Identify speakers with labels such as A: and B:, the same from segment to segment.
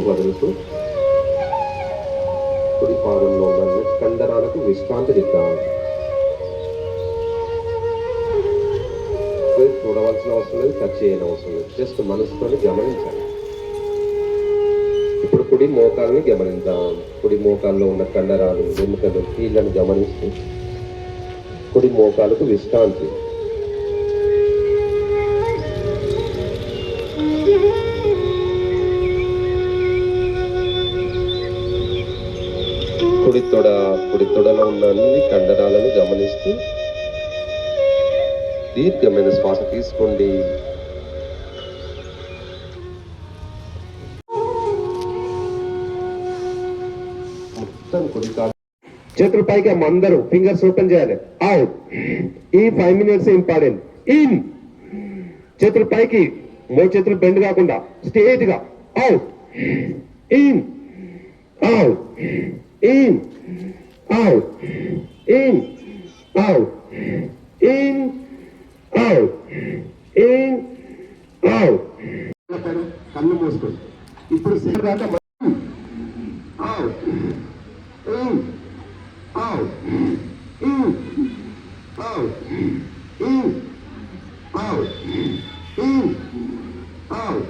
A: వదులుతూ కుడి పాదంలో ఉన్న కండరాలకు విశ్రాంతినిద్దాం. చూడవలసిన అవసరం లేదు, టచ్ చేయని అవసరం లేదు, జస్ట్ మనసుతోని గమనించాలి. ఇప్పుడు కుడి మోకాల్ని గమనిద్దాం. కుడి మోకాల్లో ఉన్న కండరాలు, వెనుకలు, కీళ్ళను గమనిస్తూ కుడి మోకాలకు విశ్రాంతి. కుడి తొడలో ఉన్న అన్ని కండరాలను గమనిస్తూ దీర్ఘమైన శ్వాస తీసుకోండి. మొత్తం కుడి కాలు చేతుల పైకి అందరూ ఫింగర్స్ ఓపెన్ చేయాలి. అవుట్. ఈ 5 minutes ఇంపార్టెంట్. ఇన్. చేతుల పైకి, మూడు చేతులు బెండ్ కాకుండా స్ట్రేట్ గా. Out. In. Out. In. Out. In. Out. In. Out. In. Out. కళ్ళు మూసుకోండి. ఇప్పుడు out. In. Out, in, out, in, out, in, out.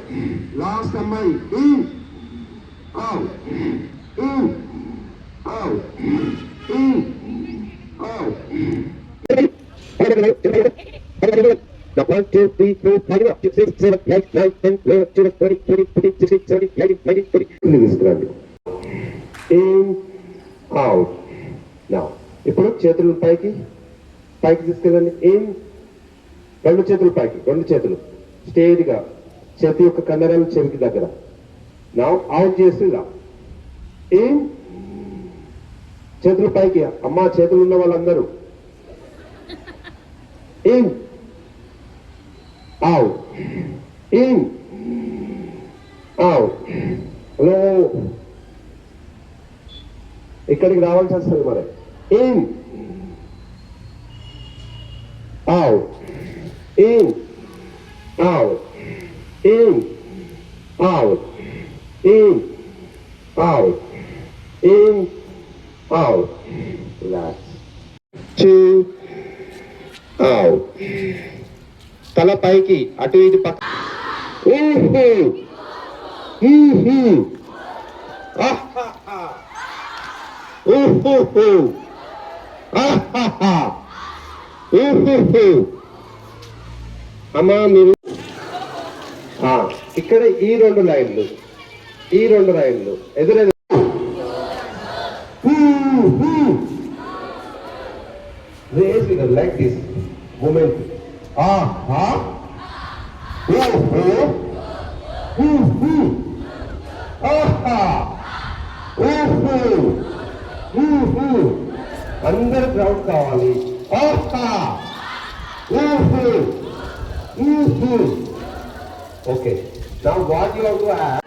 A: Last time, in, out, in, out, in, out. 1, 2, 3, 4, 5, 6, 7, 8, 9, 10, 11, 12, 13, 14, 15, 16, 17, 18, 19, 20. In, out. నా ఇప్పుడు చేతులు పైకి తీసుకెళ్ళండి. ఏం రెండు చేతులు పైకి, రెండు చేతులు స్ట్రేట్ గా చేతి యొక్క కండరాలు చెవికి దగ్గర. నా అవుట్ చేసి ఇలా. ఏం చేతులు పైకి, అమ్మ చేతులు ఉన్న వాళ్ళందరూ. ఏం అవుట్. ఏం అవుట్. హలో, ఇక్కడికి రావాల్సి వస్తుంది మరి. In, out, in, out, in, out, in, out, in, out. Relax. 2, out. తల పైకి అటు ఇటు పక్క. అమ్మా మీరు ఇక్కడ ఈ రెండు లైన్లు ఎదురెదు. Like this moment. అందరు క్రౌడ్ కావాలి. Okay, now what you have to add.